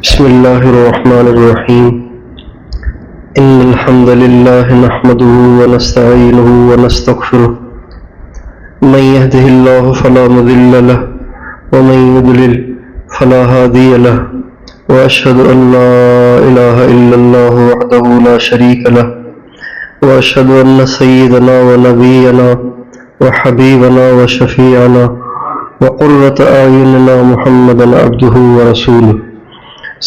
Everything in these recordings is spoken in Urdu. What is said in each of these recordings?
بسم الله الرحمن الرحيم إن الحمد لله نحمده ونستعينه ونستغفره من يهده الله فلا مضل له ومن يضلل فلا هادي له وأشهد أن لا إله إلا الله وحده لا شريك له وأشهد أن سيدنا ونبينا وحبيبنا وشفيعنا وقرة أعيننا محمدا عبده ورسوله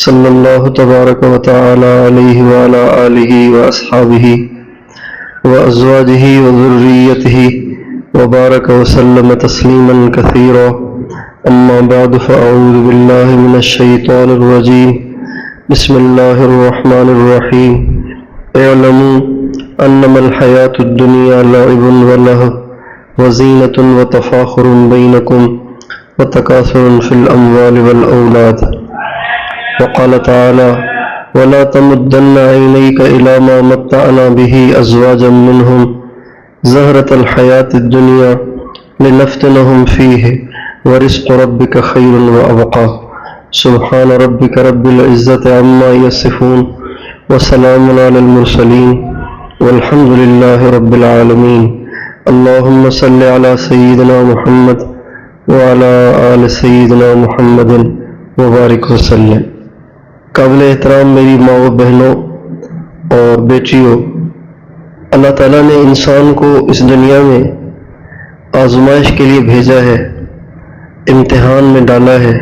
صلی اللہ تبارک و تعالی علیہ وعلی آلہ واصحابہ وازواجہ وذریتہ وبارک وسلم تسلیما کثیرا اما بعد فاعوذ باللہ من الشیطان الرجیم بسم اللہ الرحمن الرحیم اعلموا انما الحیاة الدنیا لعب ولہو وزینۃ وتفاخر بینکم وتکاثر فی الاموال والاولاد وقال تعالى ولا تمدن عينيك إلى ما متعنا به أزواجا منهم زهرة الحياة الدنيا لنفتنهم فيه ورزق ربك خير وأبقى سبحان ربك رب العزة عما يصفون وسلام على المرسلين والحمد لله رب العالمين اللهم صل على سيدنا محمد وعلى آل سيدنا محمد وبارک وسلم۔ قابل احترام میری ماں و بہنوں اور بیٹیوں، اللہ تعالیٰ نے انسان کو اس دنیا میں آزمائش کے لیے بھیجا ہے، امتحان میں ڈالا ہے۔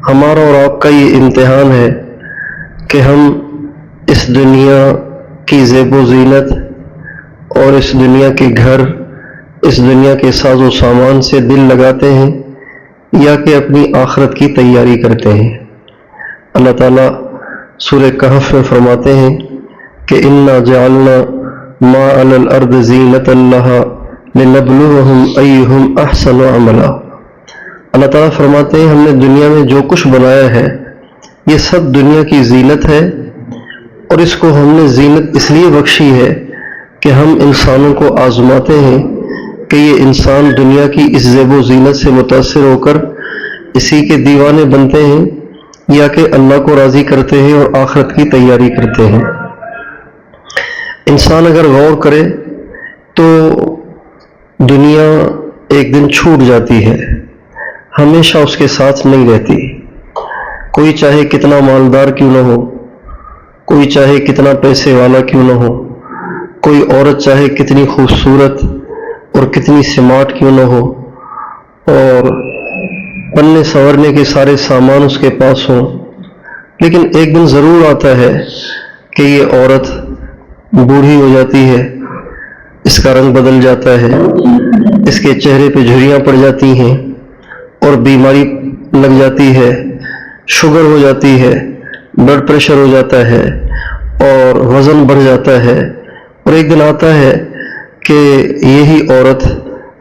ہمارا اور آپ کا یہ امتحان ہے کہ ہم اس دنیا کی زیب و زینت اور اس دنیا کے گھر، اس دنیا کے ساز و سامان سے دل لگاتے ہیں یا کہ اپنی آخرت کی تیاری کرتے ہیں۔ اللہ تعالیٰ سورہ کہف میں فرماتے ہیں کہ انا جعلنا ما علی الارض زینۃ لہا لنبلوہم ایہم احسن عملا۔ اللہ تعالیٰ فرماتے ہیں ہم نے دنیا میں جو کچھ بنایا ہے یہ سب دنیا کی زینت ہے، اور اس کو ہم نے زینت اس لیے بخشی ہے کہ ہم انسانوں کو آزماتے ہیں کہ یہ انسان دنیا کی اس زیب و زینت سے متاثر ہو کر اسی کے دیوانے بنتے ہیں یا کہ اللہ کو راضی کرتے ہیں اور آخرت کی تیاری کرتے ہیں۔ انسان اگر غور کرے تو دنیا ایک دن چھوٹ جاتی ہے، ہمیشہ اس کے ساتھ نہیں رہتی۔ کوئی چاہے کتنا مالدار کیوں نہ ہو، کوئی چاہے کتنا پیسے والا کیوں نہ ہو، کوئی عورت چاہے کتنی خوبصورت اور کتنی سمارٹ کیوں نہ ہو، اور بننے سنورنے کے سارے سامان اس کے پاس ہوں، لیکن ایک دن ضرور آتا ہے کہ یہ عورت بوڑھی ہو جاتی ہے، اس کا رنگ بدل جاتا ہے، اس کے چہرے پہ جھریاں پڑ جاتی ہیں اور بیماری لگ جاتی ہے، شوگر ہو جاتی ہے، بلڈ پریشر ہو جاتا ہے اور وزن بڑھ جاتا ہے، اور ایک دن آتا ہے کہ یہی عورت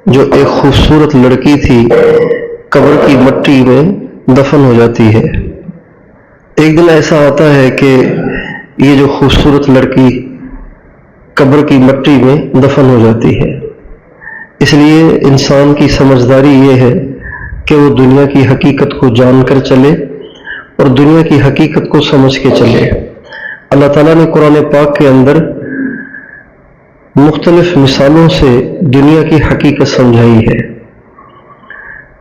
جو ایک خوبصورت لڑکی تھی قبر کی مٹی میں دفن ہو جاتی ہے۔ ایک دن ایسا آتا ہے کہ یہ جو خوبصورت لڑکی قبر کی مٹی میں دفن ہو جاتی ہے۔ اس لیے انسان کی سمجھداری یہ ہے کہ وہ دنیا کی حقیقت کو جان کر چلے اور دنیا کی حقیقت کو سمجھ کے چلے۔ اللہ تعالیٰ نے قرآن پاک کے اندر مختلف مثالوں سے دنیا کی حقیقت سمجھائی ہے۔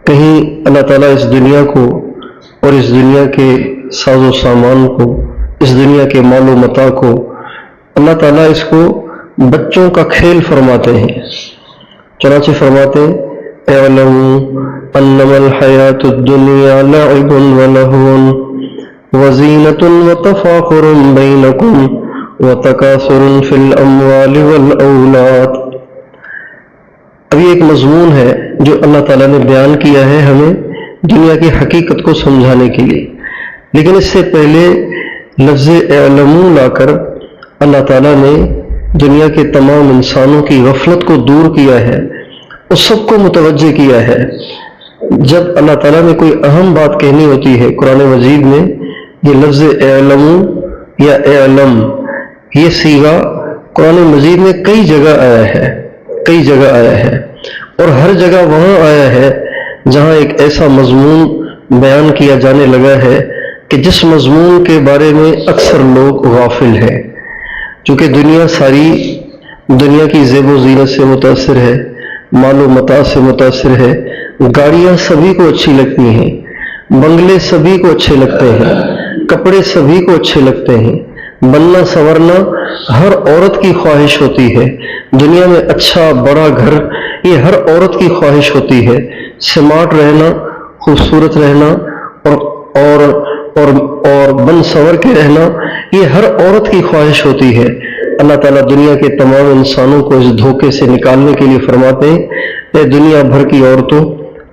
کہیں اللہ تعالیٰ اس دنیا کو اور اس دنیا کے ساز و سامان کو، اس دنیا کے مال و متاع کو، اللہ تعالیٰ اس کو بچوں کا کھیل فرماتے ہیں۔ چنانچہ فرماتے ہیں اعلموا انما الحیاة الدنیا لعب ولہو وزینۃ وتفاخر بینکم وتکاثر فی الاموال والاولاد۔ ابھی ایک مضمون ہے جو اللہ تعالیٰ نے بیان کیا ہے ہمیں دنیا کی حقیقت کو سمجھانے کے لیے، لیکن اس سے پہلے لفظ اعلموا لا کر اللہ تعالیٰ نے دنیا کے تمام انسانوں کی غفلت کو دور کیا ہے اور سب کو متوجہ کیا ہے۔ جب اللہ تعالیٰ نے کوئی اہم بات کہنی ہوتی ہے قرآن مجید میں، یہ لفظ اعلموا یا اعلم، یہ صیغہ قرآن مجید میں کئی جگہ آیا ہے اور ہر جگہ وہاں آیا ہے جہاں ایک ایسا مضمون بیان کیا جانے لگا ہے کہ جس مضمون کے بارے میں اکثر لوگ غافل ہیں، چونکہ دنیا ساری دنیا کی زیب و زینت سے متاثر ہے، مال و متاع سے متاثر ہے، گاڑیاں سبھی کو اچھی لگتی ہیں، بنگلے سبھی کو اچھے لگتے ہیں، کپڑے سبھی کو اچھے لگتے ہیں، بننا سنورنا ہر عورت کی خواہش ہوتی ہے، دنیا میں اچھا بڑا گھر یہ ہر عورت کی خواہش ہوتی ہے، سمارٹ رہنا، خوبصورت رہنا اور بن سنور کے رہنا یہ ہر عورت کی خواہش ہوتی ہے۔ اللہ تعالیٰ دنیا کے تمام انسانوں کو اس دھوکے سے نکالنے کے لیے فرماتے ہیں، اے دنیا بھر کی عورتوں،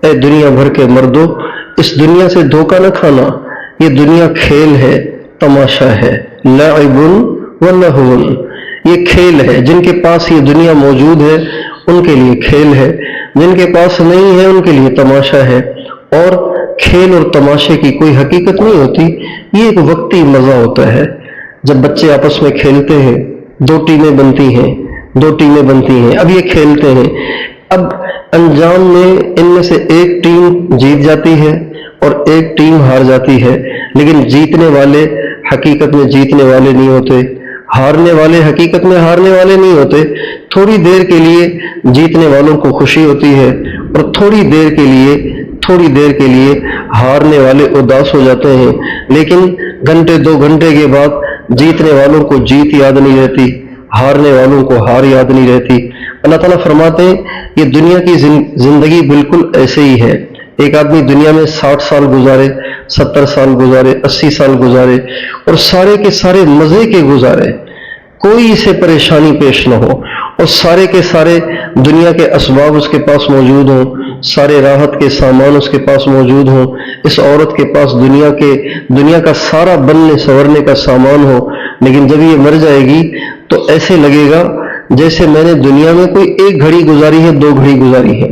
اے دنیا بھر کے مردوں، اس دنیا سے دھوکہ نہ کھانا، یہ دنیا کھیل ہے، تماشا ہے، لعب و لہو، یہ کھیل ہے۔ جن کے پاس یہ دنیا موجود ہے ان کے لیے کھیل ہے، جن کے پاس نہیں ہے ان کے لیے تماشا ہے، اور کھیل اور تماشے کی کوئی حقیقت نہیں ہوتی، یہ ایک وقتی مزہ ہوتا ہے۔ جب بچے آپس میں کھیلتے ہیں، دو ٹیمیں بنتی ہیں، اب یہ کھیلتے ہیں، اب انجام میں ان میں سے ایک ٹیم جیت جاتی ہے اور ایک ٹیم ہار جاتی ہے، لیکن جیتنے والے حقیقت میں جیتنے والے نہیں ہوتے، ہارنے والے حقیقت میں ہارنے والے نہیں ہوتے۔ تھوڑی دیر کے لیے جیتنے والوں کو خوشی ہوتی ہے اور تھوڑی دیر کے لیے ہارنے والے اداس ہو جاتے ہیں، لیکن گھنٹے 2 گھنٹے کے بعد جیتنے والوں کو جیت یاد نہیں رہتی، ہارنے والوں کو ہار یاد نہیں رہتی۔ اللہ تعالیٰ فرماتے ہیں یہ دنیا کی زندگی بالکل ایسے ہی ہے۔ ایک آدمی دنیا میں 60 سال گزارے، 70 سال گزارے، 80 سال گزارے اور سارے کے سارے مزے کے گزارے، کوئی اسے پریشانی پیش نہ ہو، اور سارے کے سارے دنیا کے اسباب اس کے پاس موجود ہوں، سارے راحت کے سامان اس کے پاس موجود ہوں، اس عورت کے پاس دنیا کا سارا بننے سنورنے کا سامان ہو، لیکن جب یہ مر جائے گی تو ایسے لگے گا جیسے میں نے دنیا میں کوئی 1 گھڑی گزاری ہے، 2 گھڑی گزاری ہے۔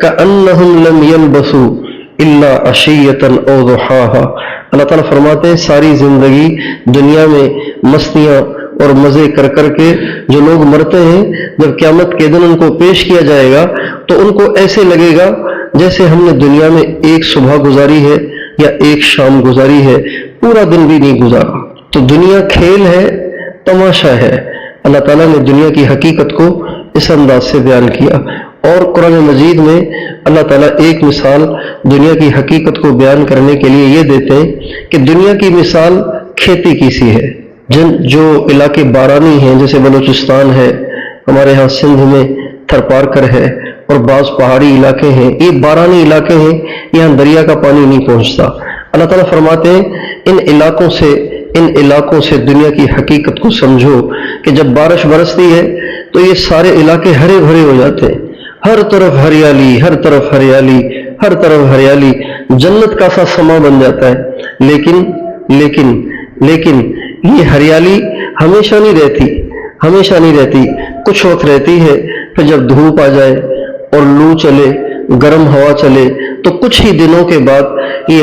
کأنہم لم یلبثوا الا عشیۃ او ضحاها۔ اللہ تعالیٰ فرماتے ہیں ساری زندگی دنیا میں مستیاں اور مزے کر کے جو لوگ مرتے ہیں، جب قیامت کے دن ان کو پیش کیا جائے گا تو ان کو ایسے لگے گا جیسے ہم نے دنیا میں 1 صبح گزاری ہے یا 1 شام گزاری ہے، پورا دن بھی نہیں گزارا۔ تو دنیا کھیل ہے، تماشا ہے۔ اللہ تعالیٰ نے دنیا کی حقیقت کو اس انداز سے بیان کیا، اور قرآن مجید میں اللہ تعالیٰ ایک مثال دنیا کی حقیقت کو بیان کرنے کے لیے یہ دیتے ہیں کہ دنیا کی مثال کھیتی کی سی ہے۔ جو علاقے بارانی ہیں، جیسے بلوچستان ہے، ہمارے ہاں سندھ میں تھرپارکر ہے، اور بعض پہاڑی علاقے ہیں، یہ بارانی علاقے ہیں، یہاں دریا کا پانی نہیں پہنچتا۔ اللہ تعالیٰ فرماتے ہیں ان علاقوں سے دنیا کی حقیقت کو سمجھو کہ جب بارش برستی ہے تو یہ سارے علاقے ہرے بھرے ہو جاتے ہیں، ہر طرف ہریالی، ہر طرف ہریالی، ہر طرف ہریالی، جنت کا سا سما بن جاتا ہے۔ لیکن یہ ہریالی ہمیشہ نہیں رہتی، کچھ وقت رہتی ہے، پھر جب دھوپ آ جائے اور لو چلے، گرم ہوا چلے تو کچھ ہی دنوں کے بعد یہ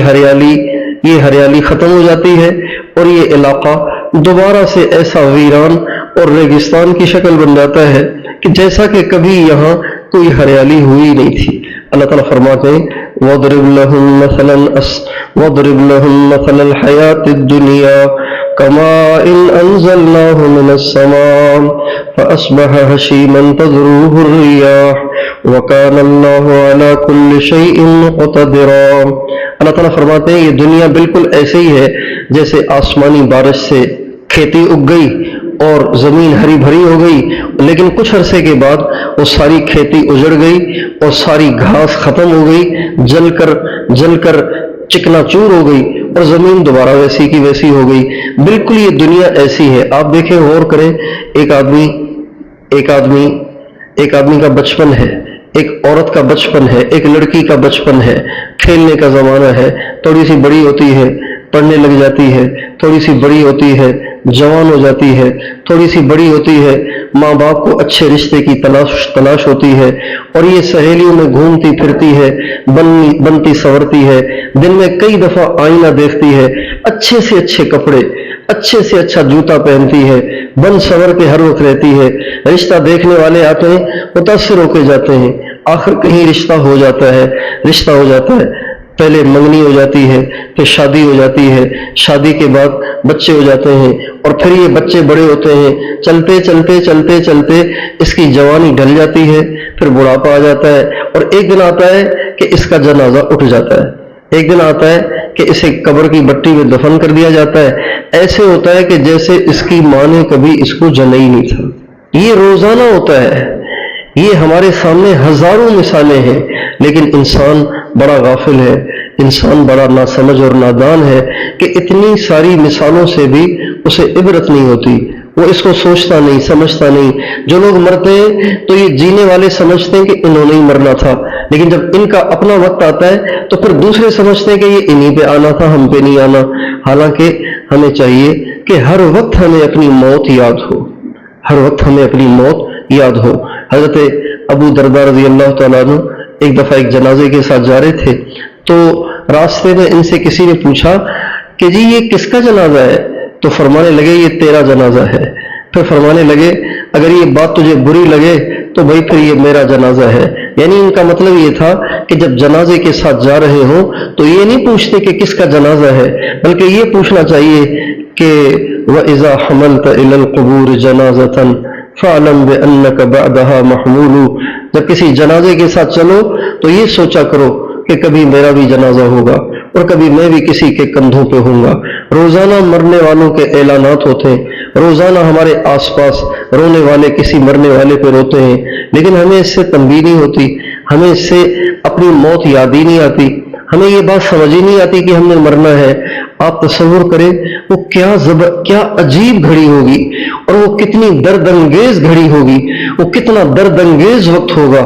ہریالی ختم ہو جاتی ہے اور یہ علاقہ دوبارہ سے ایسا ویران اور ریگستان کی شکل بن جاتا ہے کہ جیسا کہ کبھی یہاں کوئی ہریالی ہوئی نہیں تھی۔ اللہ تعالیٰ فرماتے ہیں وَاضْرِبْ لَهُم مَّثَلَ الْحَيَاةِ الدُّنْيَا كَمَاءٍ أَنزَلْنَاهُ مِنَ السَّمَاءِ فَأَصْبَحَ هَشِيمًا تَذْرُوهُ الرِّيَاحُ وَكَانَ اللَّهُ عَلَى كُلِّ شَيْءٍ مُقْتَدِرًا۔ اللہ تعالیٰ فرماتے ہیں یہ دنیا بالکل ایسے ہی ہے جیسے آسمانی بارش سے کھیتی اگ گئی اور زمین ہری بھری ہو گئی، لیکن کچھ عرصے کے بعد وہ ساری کھیتی اجڑ گئی اور ساری گھاس ختم ہو گئی، جل کر چکنا چور ہو گئی اور زمین دوبارہ ویسی کی ویسی ہو گئی۔ بالکل یہ دنیا ایسی ہے۔ آپ دیکھیں، غور کریں، ایک آدمی کا بچپن ہے، ایک عورت کا بچپن ہے، ایک لڑکی کا بچپن ہے، کھیلنے کا زمانہ ہے، تھوڑی سی بڑی ہوتی ہے، پڑھنے لگ جاتی ہے، تھوڑی سی بڑی ہوتی ہے، جوان ہو جاتی ہے، تھوڑی سی بڑی ہوتی ہے، ماں باپ کو اچھے رشتے کی تلاش ہوتی ہے، اور یہ سہیلیوں میں گھومتی پھرتی ہے، بنتی سنورتی ہے، دن میں کئی دفعہ آئینہ دیکھتی ہے، اچھے سے اچھے کپڑے، اچھے سے اچھا جوتا پہنتی ہے، بن سنور کے ہر وقت رہتی ہے۔ رشتہ دیکھنے والے آتے ہیں، متاثر ہو کے جاتے ہیں، آخر کہیں رشتہ ہو جاتا ہے۔ پہلے منگنی ہو جاتی ہے، پھر شادی ہو جاتی ہے، شادی کے بعد بچے ہو جاتے ہیں، اور پھر یہ بچے بڑے ہوتے ہیں، چلتے چلتے چلتے چلتے اس کی جوانی ڈھل جاتی ہے، پھر بڑھاپا آ جاتا ہے، اور ایک دن آتا ہے کہ اس کا جنازہ اٹھ جاتا ہے، ایک دن آتا ہے کہ اسے قبر کی مٹی میں دفن کر دیا جاتا ہے۔ ایسے ہوتا ہے کہ جیسے اس کی ماں نے کبھی اس کو جنا ہی نہیں تھا۔ یہ روزانہ ہوتا ہے، یہ ہمارے سامنے ہزاروں مثالیں ہیں، لیکن انسان بڑا غافل ہے، انسان بڑا ناسمجھ اور نادان ہے کہ اتنی ساری مثالوں سے بھی اسے عبرت نہیں ہوتی، وہ اس کو سوچتا نہیں، سمجھتا نہیں۔ جو لوگ مرتے ہیں تو یہ جینے والے سمجھتے ہیں کہ انہوں نے ہی مرنا تھا، لیکن جب ان کا اپنا وقت آتا ہے تو پھر دوسرے سمجھتے ہیں کہ یہ انہی پہ آنا تھا، ہم پہ نہیں آنا۔ حالانکہ ہمیں چاہیے کہ ہر وقت ہمیں اپنی موت یاد ہو، ہر وقت ہمیں اپنی موت یاد ہو۔ حضرت ابو درداء رضی اللہ تعالیٰ عنہ ایک دفعہ ایک جنازے کے ساتھ جا رہے تھے، تو راستے میں ان سے کسی نے پوچھا کہ جی یہ کس کا جنازہ ہے؟ تو فرمانے لگے یہ تیرا جنازہ ہے۔ پھر فرمانے لگے اگر یہ بات تجھے بری لگے تو بھائی پھر یہ میرا جنازہ ہے۔ یعنی ان کا مطلب یہ تھا کہ جب جنازے کے ساتھ جا رہے ہوں تو یہ نہیں پوچھتے کہ کس کا جنازہ ہے، بلکہ یہ پوچھنا چاہیے کہ وَإِذَا حَمَلْتَ إِلَى الْقُبُورِ جَنَازَةً فَاعْلَمْ بِأَنَّكَ بَعْدَهَا مَحْمُولُ۔ جب کسی جنازے کے ساتھ چلو تو یہ سوچا کرو کہ کبھی میرا بھی جنازہ ہوگا اور کبھی میں بھی کسی کے کندھوں پہ ہوں گا۔ روزانہ مرنے والوں کے اعلانات ہوتے ہیں، روزانہ ہمارے آس پاس رونے والے کسی مرنے والے پہ روتے ہیں، لیکن ہمیں اس سے تنبیہ نہیں ہوتی، ہمیں اس سے اپنی موت یاد ہی نہیں آتی، ہمیں یہ بات سمجھ ہی نہیں آتی کہ ہم نے مرنا ہے۔ آپ تصور کریں وہ کیا عجیب گھڑی ہوگی، اور وہ کتنی درد انگیز گھڑی ہوگی، وہ کتنا درد انگیز وقت ہوگا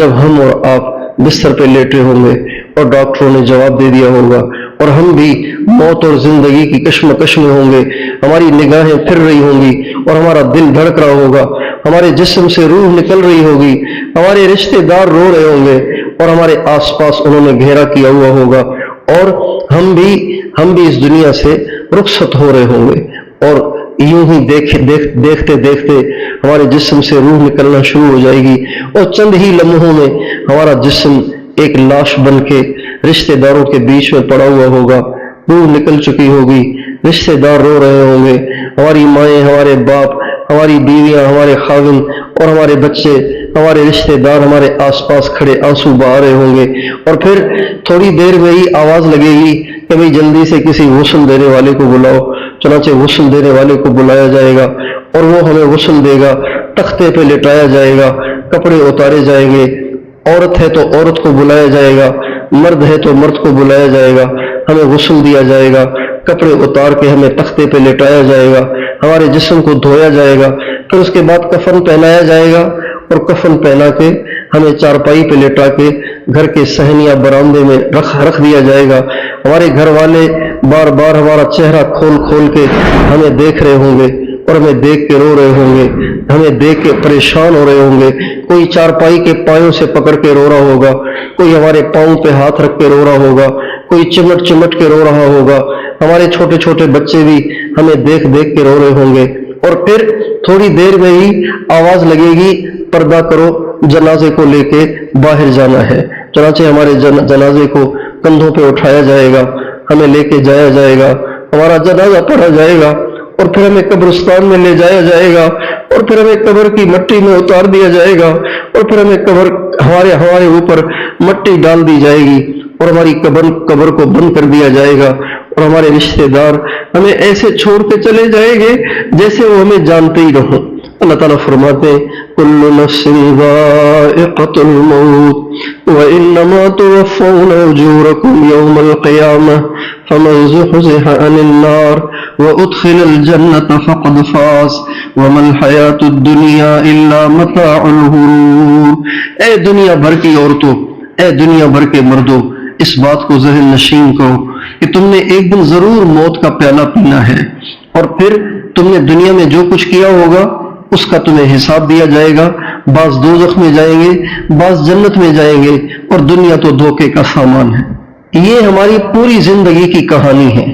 جب ہم اور آپ بستر پہ لیٹے ہوں گے اور ڈاکٹروں نے جواب دے دیا ہوگا، اور ہم بھی موت اور زندگی کی کشمکش میں ہوں گے، ہماری نگاہیں پھر رہی ہوں گی اور ہمارا دل دھڑک رہا ہوگا، ہمارے جسم سے روح نکل رہی ہوگی، ہمارے رشتہ دار رو رہے ہوں گے اور ہمارے آس پاس انہوں نے گھیرا کیا ہوا ہوگا، اور ہم بھی اس دنیا سے رخصت ہو رہے ہوں گے، اور یوں ہی دیکھتے دیکھتے ہمارے جسم سے روح نکلنا شروع ہو جائے گی، اور چند ہی لمحوں میں ہمارا جسم ایک لاش بن کے رشتہ داروں کے بیچ میں پڑا ہوا ہوگا، روح نکل چکی ہوگی، رشتہ دار رو رہے ہوں گے، ہماری مائیں، ہمارے باپ، ہماری بیویاں، ہمارے خاوند اور ہمارے بچے، ہمارے رشتہ دار ہمارے آس پاس کھڑے آنسو بہا رہے ہوں گے، اور پھر تھوڑی دیر میں ہی آواز لگے گی کہ بھئی جلدی سے کسی غسل دینے والے کو بلاؤ۔ چنانچہ غسل دینے والے کو بلایا جائے گا اور وہ ہمیں غسل دے گا، تختے پہ لٹایا جائے گا، کپڑے اتارے جائیں گے، عورت ہے تو عورت کو بلایا جائے گا، مرد ہے تو مرد کو بلایا جائے گا، ہمیں غسل دیا جائے گا، کپڑے اتار کے ہمیں تختے پہ لٹایا جائے گا، ہمارے جسم کو دھویا جائے گا، پھر اس کے بعد کفن پہنایا جائے گا، اور کفن پہنا کے ہمیں چارپائی پہ لٹا کے گھر کے صحن یا برآمدے میں رکھ دیا جائے گا۔ ہمارے گھر والے بار بار ہمارا چہرہ کھول کے ہمیں دیکھ رہے ہوں گے اور ہمیں دیکھ کے رو رہے ہوں گے، ہمیں دیکھ کے پریشان ہو رہے ہوں گے۔ کوئی چارپائی کے پایوں سے پکڑ کے رو رہا ہوگا، کوئی ہمارے پاؤں پہ ہاتھ رکھ کے رو رہا ہوگا، کوئی چمٹ کے رو رہا ہوگا، ہمارے چھوٹے چھوٹے بچے بھی ہمیں دیکھ کے رو رہے ہوں گے، اور پھر تھوڑی دیر میں ہی آواز لگے گی پردہ کرو، جنازے کو لے کے باہر جانا ہے۔ چنانچہ ہمارے جنازے کو کندھوں پہ اٹھایا جائے گا، ہمیں لے کے جایا جائے گا، ہمارا جنازہ پڑھا جائے گا، اور پھر ہمیں قبرستان میں لے جایا جائے گا، اور پھر ہمیں قبر کی مٹی میں اتار دیا جائے گا، اور پھر ہمیں ہمارے اوپر مٹی ڈال دی جائے گی، اور ہماری قبر کو بند کر دیا جائے گا، اور ہمارے رشتہ دار ہمیں ایسے چھوڑ کے چلے جائیں گے جیسے وہ ہمیں جانتے ہی رہو۔ اللہ تعالیٰ فرماتے ہیں کل نفس ذائقۃ الموت وانما توفون اجورکم یوم القیامہ فمن زحزح عن النار وادخل الجنۃ فقد فاز وما الحیاۃ الدنیا الا متاع الغرور۔ اے دنیا بھر کی عورتوں، اے دنیا بھر کے مردوں، اس بات کو ذہن نشین کرو کہ تم نے ایک دن ضرور موت کا پیالہ پینا ہے، اور پھر تم نے دنیا میں جو کچھ کیا ہوگا اس کا تمہیں حساب دیا جائے گا۔ بعض دوزخ میں جائیں گے، بعض جنت میں جائیں گے، اور دنیا تو دھوکے کا سامان ہے۔ یہ ہماری پوری زندگی کی کہانی ہے،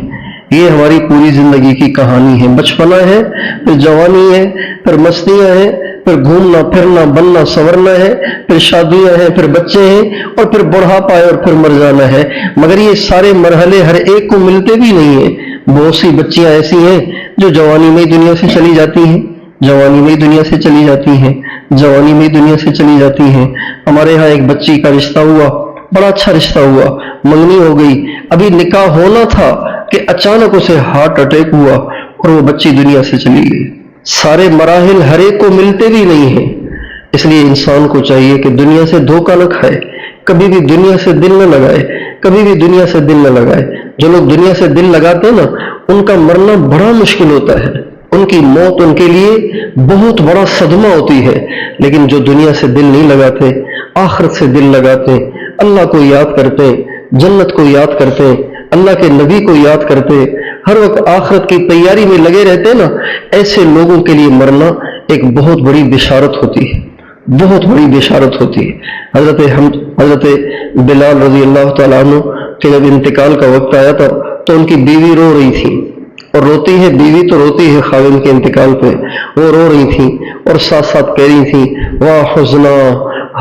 یہ ہماری پوری زندگی کی کہانی ہے۔ بچپنا ہے، پھر جوانی ہے، پھر مستیاں ہیں، پھر گھومنا پھرنا بننا سنورنا ہے، پھر شادیاں ہیں، پھر بچے ہیں، اور پھر بڑھاپا ہے، اور پھر مر جانا ہے۔ مگر یہ سارے مرحلے ہر ایک کو ملتے بھی نہیں ہیں۔ بہت سی بچیاں ایسی ہیں جو جوانی میں دنیا سے چلی جاتی ہیں، جوانی میں دنیا سے چلی جاتی ہیں، جوانی میں دنیا سے چلی جاتی ہیں۔ ہمارے ہاں ایک بچی کا رشتہ ہوا، بڑا اچھا رشتہ ہوا، منگنی ہو گئی، ابھی نکاح ہونا تھا کہ اچانک اسے ہارٹ اٹیک ہوا اور وہ بچی دنیا سے چلی گئی۔ سارے مراحل ہر ایک کو ملتے بھی نہیں ہیں، اس لیے انسان کو چاہیے کہ دنیا سے دھوکہ نہ کھائے، کبھی بھی دنیا سے دل نہ لگائے، کبھی بھی دنیا سے دل نہ لگائے۔ جو لوگ دنیا سے دل لگاتے ہیں نا، ان کا مرنا بڑا مشکل ہوتا ہے، ان کی موت ان کے لیے بہت بڑا صدمہ ہوتی ہے۔ لیکن جو دنیا سے دل نہیں لگاتے، آخرت سے دل لگاتے، اللہ کو یاد کرتے، جنت کو یاد کرتے، اللہ کے نبی کو یاد کرتے، ہر وقت آخرت کی تیاری میں لگے رہتے نا، ایسے لوگوں کے لیے مرنا ایک بہت بڑی بشارت ہوتی ہے، بہت بڑی بشارت ہوتی ہے۔ حضرت بلال رضی اللہ تعالیٰ عنہ کہ جب انتقال کا وقت آیا تھا تو ان کی بیوی رو رہی تھی، اور روتی ہے بیوی تو روتی ہے خاوند کے انتقال پہ، وہ رو رہی تھی اور ساتھ ساتھ کہہ رہی تھی واہ حزنا،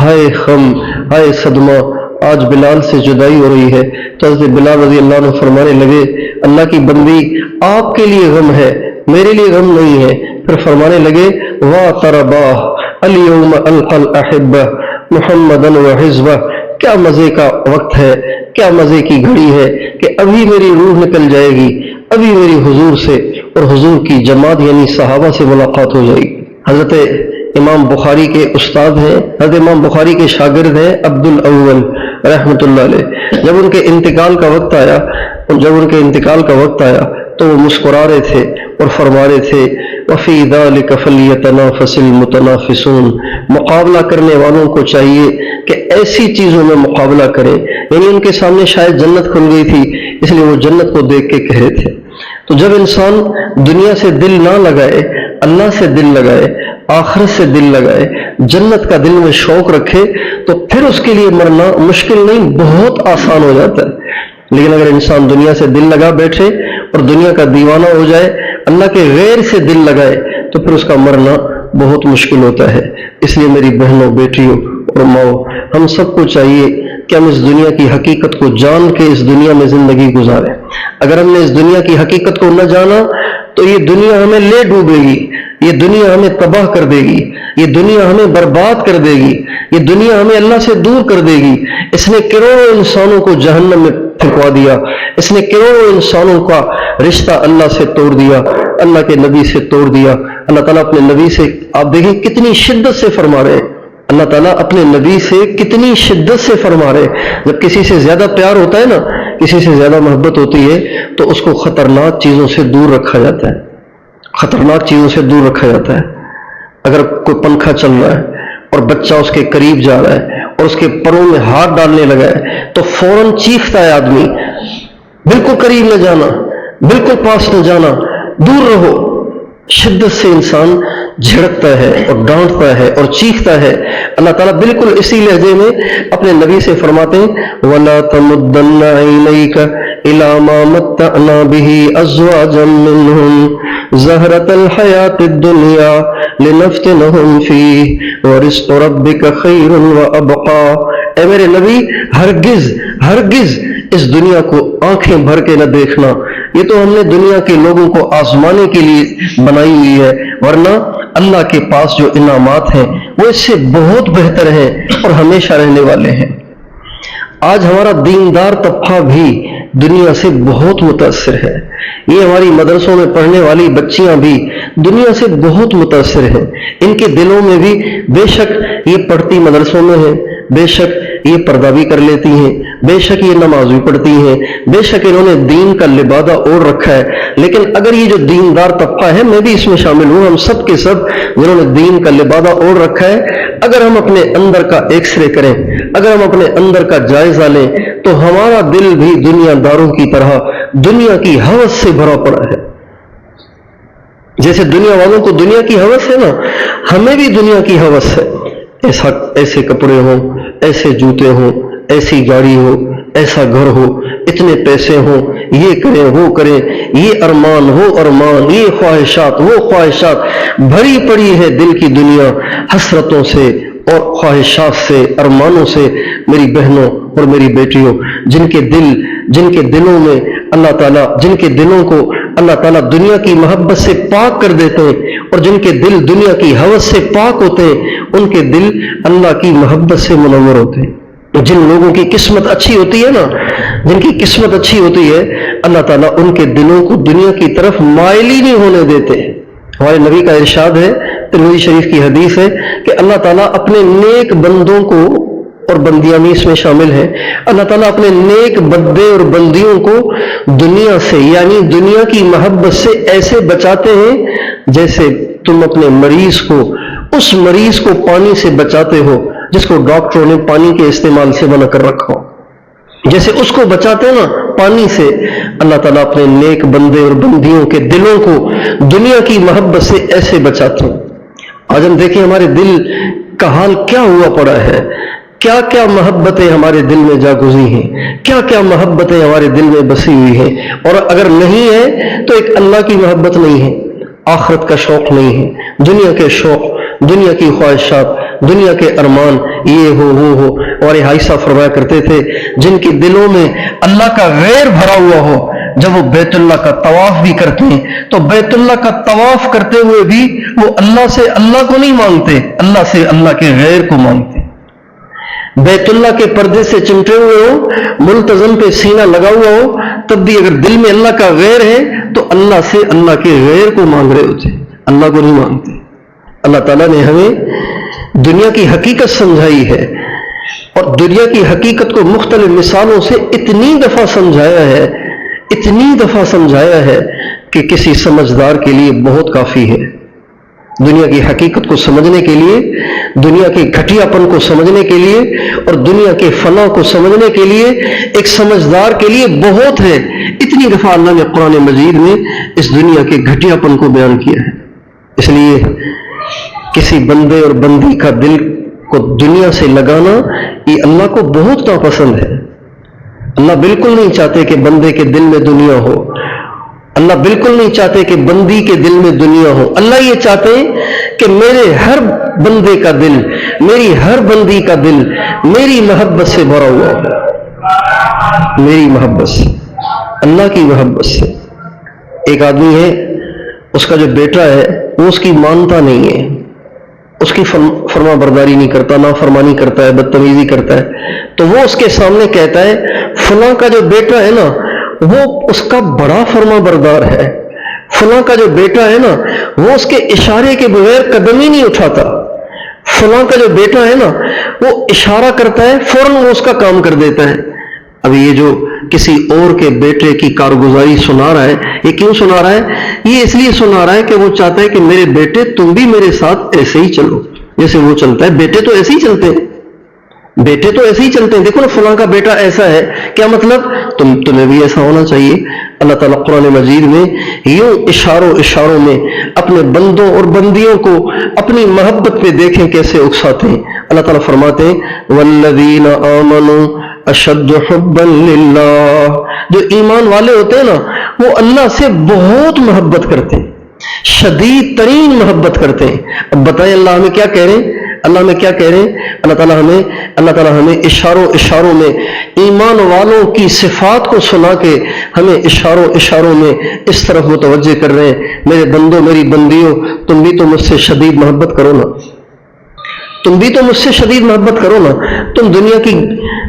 ہائے غم، ہائے صدمہ، آج بلال سے جدائی ہو رہی ہے۔ تو حضرت بلال رضی اللہ عنہ فرمانے لگے اللہ کی بندی، آپ کے لیے غم ہے، میرے لیے غم نہیں ہے۔ پھر فرمانے لگے واہ ترباہ الیوم القى الاحبہ محمدا وحزبہ، کیا مزے کا وقت ہے، کیا مزے کی گھڑی ہے کہ ابھی میری روح نکل جائے گی، ابھی میری حضور سے اور حضور کی جماعت یعنی صحابہ سے ملاقات ہو جائے گی۔ حضرت امام بخاری کے استاد ہیں، حضرت امام بخاری کے شاگرد ہیں عبد الاول رحمۃ اللہ علیہ، جب ان کے انتقال کا وقت آیا تو وہ مسکرا رہے تھے اور فرما رہے تھے وفی ذلک فلیتنافس المتنافسون، مقابلہ کرنے والوں کو چاہیے کہ ایسی چیزوں میں مقابلہ کریں، یعنی ان کے سامنے شاید جنت کھل گئی تھی اس لیے وہ جنت کو دیکھ کے کہہ رہے تھے۔ تو جب انسان دنیا سے دل نہ لگائے، اللہ سے دل لگائے، آخرت سے دل لگائے، جنت کا دل میں شوق رکھے، تو پھر اس کے لیے مرنا مشکل نہیں، بہت آسان ہو جاتا ہے۔ لیکن اگر انسان دنیا سے دل لگا بیٹھے اور دنیا کا دیوانہ ہو جائے، اللہ کے غیر سے دل لگائے، تو پھر اس کا مرنا بہت مشکل ہوتا ہے۔ اس لیے میری بہنوں، بیٹیوں اور ماؤں، ہم سب کو چاہیے کہ ہم اس دنیا کی حقیقت کو جان کے اس دنیا میں زندگی گزاریں۔ اگر ہم نے اس دنیا کی حقیقت کو نہ جانا تو یہ دنیا ہمیں لے ڈوبے گی، یہ دنیا ہمیں تباہ کر دے گی، یہ دنیا ہمیں برباد کر دے گی، یہ دنیا ہمیں اللہ سے دور کر دے گی۔ اس نے کروڑوں انسانوں کو جہنم میں پھینکوا دیا، اس نے کروڑوں انسانوں کا رشتہ اللہ سے توڑ دیا، اللہ کے نبی سے توڑ دیا۔ اللہ تعالیٰ اپنے نبی سے آپ دیکھیں کتنی شدت سے فرما رہے ہیں، اللہ تعالیٰ اپنے نبی سے کتنی شدت سے فرما رہے ہیں۔ جب کسی سے زیادہ پیار ہوتا ہے نا، کسی سے زیادہ محبت ہوتی ہے تو اس کو خطرناک چیزوں سے دور رکھا جاتا ہے، خطرناک چیزوں سے دور رکھا جاتا ہے۔ اگر کوئی پنکھا چل رہا ہے اور بچہ اس کے قریب جا رہا ہے اور اس کے پروں میں ہاتھ ڈالنے لگا ہے تو فوراً چیختا ہے آدمی، بالکل قریب نہ جانا، بالکل پاس نہ جانا، دور رہو۔ شدت سے انسان جھڑکتا ہے اور ڈانٹتا ہے اور چیختا ہے۔ اللہ تعالیٰ بالکل اسی لہجے میں اپنے نبی سے فرماتے ہیں وَلَا تَمُدَّنَّ عَيْنَيْكَ إِلَىٰ مَا مَتَّعْنَا بِهِ أَزْوَاجًا مِّنْهُمْ زَهْرَةَ الْحَيَاةِ الدُّنْيَا لِنَفْتِنَهُمْ فِيهِ وَرِزْقُ رَبِّكَ خَيْرٌ وَأَبْقَىٰ۔ اے میرے نبی، ہرگز اس دنیا کو آنکھیں بھر کے نہ دیکھنا، یہ تو ہم نے دنیا کے لوگوں کو آزمانے کے لیے بنائی ہوئی ہے، ورنہ اللہ کے پاس جو انعامات ہیں وہ اس سے بہت بہتر ہیں اور ہمیشہ رہنے والے ہیں۔ آج ہمارا دیندار طبقہ بھی دنیا سے بہت متاثر ہے، یہ ہماری مدرسوں میں پڑھنے والی بچیاں بھی دنیا سے بہت متاثر ہیں۔ ان کے دلوں میں بھی بے شک یہ پڑھتی مدرسوں میں ہیں، بے شک یہ پردہ بھی کر لیتی ہیں، بے شک یہ نماز بھی پڑھتی ہیں، بے شک انہوں نے دین کا لبادہ اوڑھ رکھا ہے، لیکن اگر یہ جو دیندار طبقہ ہے، میں بھی اس میں شامل ہوں، ہم سب کے سب جنہوں نے دین کا لبادہ اوڑھ رکھا ہے، اگر ہم اپنے اندر کا ایکس رے کریں، اگر ہم اپنے اندر کا جائزہ لیں تو ہمارا دل بھی دنیا داروں کی طرح دنیا کی ہوس سے بھرا پڑا ہے۔ جیسے دنیا والوں کو دنیا کی ہوس ہے نا، ہمیں بھی دنیا کی ہوس ہے۔ ایسے کپڑے ہوں، ایسے جوتے ہوں، ایسی گاڑی ہو، ایسا گھر ہو، اتنے پیسے ہوں، یہ کریں وہ کریں، یہ ارمان وہ ارمان، یہ خواہشات وہ خواہشات، بھری پڑی ہے دل کی دنیا حسرتوں سے اور خواہشات سے، ارمانوں سے میری بہنوں اور میری بیٹیوں، جن کے دلوں میں اللہ تعالیٰ، جن کے دلوں کو اللہ تعالیٰ دنیا کی محبت سے پاک کر دیتے ہیں، اور جن کے دل دنیا کی ہوس سے پاک ہوتے ہیں، ان کے دل اللہ کی محبت سے منور ہوتے ہیں۔ جن لوگوں کی قسمت اچھی ہوتی ہے نا، جن کی قسمت اچھی ہوتی ہے، اللہ تعالیٰ ان کے دلوں کو دنیا کی طرف مائل ہی نہیں ہونے دیتے۔ ہمارے نبی کا ارشاد ہے، ترمذی شریف کی حدیث ہے کہ اللہ تعالیٰ اپنے نیک بندوں کو، اور بندیاں بھی اس میں شامل ہیں، اللہ تعالیٰ اپنے نیک بندے اور بندیوں کو دنیا سے، یعنی دنیا کی محبت سے ایسے بچاتے ہیں جیسے تم اپنے مریض کو، اس مریض کو پانی سے بچاتے ہو جس کو ڈاکٹروں نے پانی کے استعمال سے منع کر رکھا ہو، جیسے اس کو بچاتے نا پانی سے، اللہ تعالیٰ اپنے نیک بندے اور بندیوں کے دلوں کو دنیا کی محبت سے ایسے بچاتے ہیں۔ آج ہم دیکھیں ہمارے دل کا حال کیا ہوا پڑا ہے، کیا کیا محبتیں ہمارے دل میں جا گزری ہیں، کیا کیا محبتیں ہمارے دل میں بسی ہوئی ہیں، اور اگر نہیں ہے تو ایک اللہ کی محبت نہیں ہے، آخرت کا شوق نہیں ہے، دنیا کے شوق، دنیا کی خواہشات، دنیا کے ارمان، یہ ہو وہ ہو۔ اور عائشہ فرمایا کرتے تھے جن کے دلوں میں اللہ کا غیر بھرا ہوا ہو، جب وہ بیت اللہ کا طواف بھی کرتے ہیں تو بیت اللہ کا طواف کرتے ہوئے بھی وہ اللہ سے اللہ کو نہیں مانگتے، اللہ سے اللہ کے غیر کو مانگتے۔ بیت اللہ کے پردے سے چمٹے ہوئے ہو، ملتزم پہ سینہ لگا ہوا ہو، تب بھی اگر دل میں اللہ کا غیر ہے تو اللہ سے اللہ کے غیر کو مانگ رہے ہوتے، اللہ کو نہیں مانگتے۔ اللہ تعالیٰ نے ہمیں دنیا کی حقیقت سمجھائی ہے، اور دنیا کی حقیقت کو مختلف مثالوں سے اتنی دفعہ سمجھایا ہے کہ کسی سمجھدار کے لیے بہت کافی ہے۔ دنیا کی حقیقت کو سمجھنے کے لیے، دنیا کے گھٹیا پن کو سمجھنے کے لیے، اور دنیا کے فنا کو سمجھنے کے لیے ایک سمجھدار کے لیے بہت ہے۔ اتنی دفعہ اللہ نے قرآن مجید میں اس دنیا کے گھٹیا پن کو بیان کیا ہے۔ اس لیے کسی بندے اور بندی کا دل کو دنیا سے لگانا یہ اللہ کو بہت ناپسند ہے۔ اللہ بالکل نہیں چاہتے کہ بندے کے دل میں دنیا ہو، اللہ بالکل نہیں چاہتے کہ بندی کے دل میں دنیا ہو۔ اللہ یہ چاہتے ہیں کہ میرے ہر بندے کا دل، میری ہر بندی کا دل میری محبت سے بھرا ہوا ہو، میری محبت سے، اللہ کی محبت سے۔ ایک آدمی ہے، اس کا جو بیٹا ہے وہ اس کی مانتا نہیں ہے، اس کی فرما برداری نہیں کرتا، نافرمانی کرتا ہے، بدتمیزی کرتا ہے، تو وہ اس کے سامنے کہتا ہے فلاں کا جو بیٹا ہے نا وہ اس کا بڑا فرما بردار ہے، فلاں کا جو بیٹا ہے نا وہ اس کے اشارے کے بغیر قدم ہی نہیں اٹھاتا، فلاں کا جو بیٹا ہے نا وہ اشارہ کرتا ہے فوراً وہ اس کا کام کر دیتا ہے۔ اب یہ جو کسی اور کے بیٹے کی کارگزاری سنا رہا ہے، یہ کیوں سنا رہا ہے؟ یہ اس لیے سنا رہا ہے کہ وہ چاہتا ہے کہ میرے بیٹے تم بھی میرے ساتھ ایسے ہی چلو جیسے وہ چلتا ہے۔ بیٹے تو ایسے ہی چلتے ہیں، بیٹے تو ایسے ہی چلتے ہیں، دیکھو نا فلاں کا بیٹا ایسا ہے، کیا مطلب تمہیں بھی ایسا ہونا چاہیے۔ اللہ تعالیٰ قرآن مجید میں یوں اشاروں میں اپنے بندوں اور بندیوں کو اپنی محبت پہ دیکھیں کیسے اکساتے ہیں۔ اللہ تعالیٰ فرماتے ہیں والذین آمنوا اشد حبا للہ، جو ایمان والے ہوتے ہیں نا وہ اللہ سے بہت محبت کرتے ہیں، شدید ترین محبت کرتے ہیں۔ اب بتائیں اللہ ہمیں کیا کہہ رہے ہیں؟ اللہ ہمیں کیا کہہ رہے ہیں؟ اللہ تعالیٰ ہمیں اشاروں میں ایمان والوں کی صفات کو سنا کے ہمیں اشاروں میں اس طرف متوجہ کر رہے ہیں، میرے بندوں میری بندیوں تم بھی تو مجھ سے شدید محبت کرو نا، تم بھی تو مجھ سے شدید محبت کرو نا۔ تم دنیا کی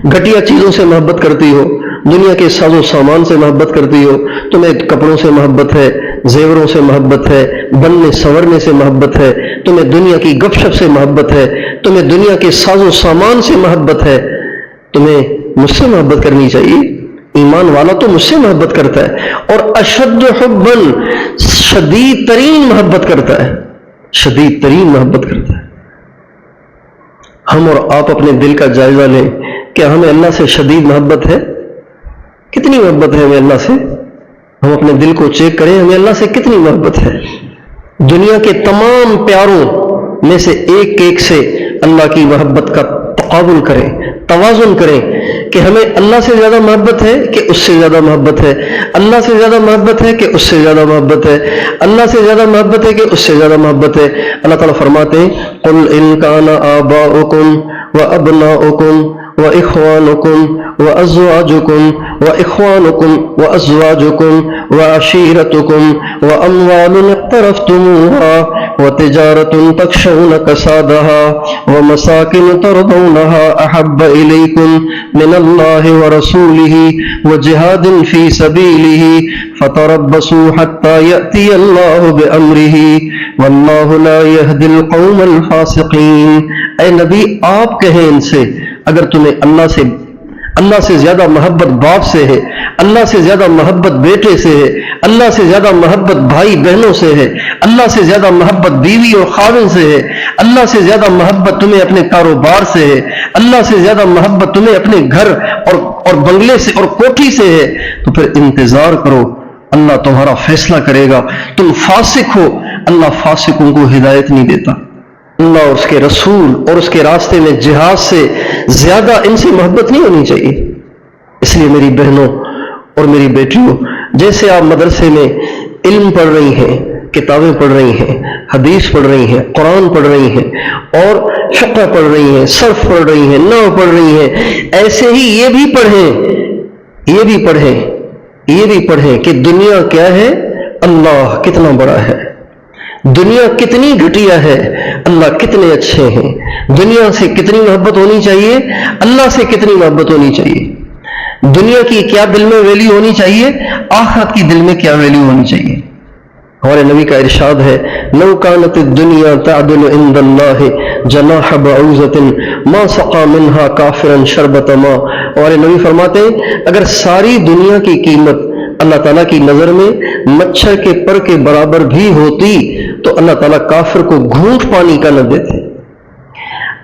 گھٹیا چیزوں سے محبت کرتی ہو، دنیا کے ساز و سامان سے محبت کرتی ہو، تمہیں کپڑوں سے محبت ہے، زیوروں سے محبت ہے، بننے سنورنے سے محبت ہے، تمہیں دنیا کی گپ شپ سے محبت ہے، تمہیں دنیا کے ساز و سامان سے محبت ہے، تمہیں مجھ سے محبت کرنی چاہیے۔ ایمان والا تو مجھ سے محبت کرتا ہے، اور اشد حباً شدید ترین محبت کرتا ہے، شدید ترین محبت کرتا ہے۔ ہم اور آپ اپنے دل کا جائزہ لیں، کیا ہمیں اللہ سے شدید محبت ہے؟ کتنی محبت ہے ہمیں اللہ سے؟ ہم اپنے دل کو چیک کریں، ہمیں اللہ سے کتنی محبت ہے؟ دنیا کے تمام پیاروں میں سے ایک سے اللہ کی محبت کا تقابل کریں، توازن کریں کہ ہمیں اللہ سے زیادہ محبت ہے کہ اس سے زیادہ محبت ہے، اللہ سے زیادہ محبت ہے کہ اس سے زیادہ محبت ہے، اللہ سے زیادہ محبت ہے کہ اس سے زیادہ محبت ہے۔ اللہ تعالیٰ فرماتے ہیں قُلْ إِنْ كَانَ آبَاؤُكُمْ وَأَبْنَاؤُكُمْ وَإِخْوَانُكُمْ وَأَزْوَاجُكُمْ وَعَشِيرَتُكُمْ وَأَمْوَالٌ اقْتَرَفْتُمُوهَا وَتِجَارَةٌ تَخْشَوْنَ كَسَادَهَا وَمَسَاكِنُ تَرْضَوْنَهَا أَحَبَّ إِلَيْكُمْ مِنَ اللَّهِ وَرَسُولِهِ وَجِهَادٍ فِي سَبِيلِهِ فَتَرَبَّصُوا حَتَّى يَأْتِيَ اللَّهُ بِأَمْرِهِ وَاللَّهُ لَا يَهْدِي الْقَوْمَ الْفَاسِقِينَ۔ اے نبی آپ کہیں ان سے اگر تمہیں اللہ سے زیادہ محبت باپ سے ہے، اللہ سے زیادہ محبت بیٹے سے ہے، اللہ سے زیادہ محبت بھائی بہنوں سے ہے، اللہ سے زیادہ محبت بیوی اور خاوند سے ہے، اللہ سے زیادہ محبت تمہیں اپنے کاروبار سے ہے، اللہ سے زیادہ محبت تمہیں اپنے گھر اور بنگلے سے اور کوٹھی سے ہے، تو پھر انتظار کرو، اللہ تمہارا فیصلہ کرے گا۔ تم فاسق ہو، اللہ فاسقوں کو ہدایت نہیں دیتا۔ اللہ اور اس کے رسول اور اس کے راستے میں جہاد سے زیادہ ان سے محبت نہیں ہونی چاہیے۔ اس لیے میری بہنوں اور میری بیٹیوں، جیسے آپ مدرسے میں علم پڑھ رہی ہیں، کتابیں پڑھ رہی ہیں، حدیث پڑھ رہی ہیں، قرآن پڑھ رہی ہیں اور فقہ پڑھ رہی ہیں، صرف پڑھ رہی ہیں، نحو پڑھ رہی ہیں، ایسے ہی یہ بھی پڑھیں کہ دنیا کیا ہے، اللہ کتنا بڑا ہے، دنیا کتنی گھٹیا ہے، اللہ کتنے اچھے ہیں، دنیا سے کتنی محبت ہونی چاہیے، اللہ سے کتنی محبت ہونی چاہیے، دنیا کی کیا دل میں ویلیو ہونی چاہیے، آخرت کی دل میں کیا ویلیو ہونی چاہیے۔ ہمارے نبی کا ارشاد ہے لو كانت الدنيا تعدل عند الله جناح بعوضة ما سقى منها كافرا شربة ماء۔ ہمارے نبی فرماتے ہیں اگر ساری دنیا کی قیمت اللہ تعالیٰ کی نظر میں مچھر کے پر کے برابر بھی ہوتی تو اللہ تعالیٰ کافر کو گھونٹ پانی کا نہ دیتے۔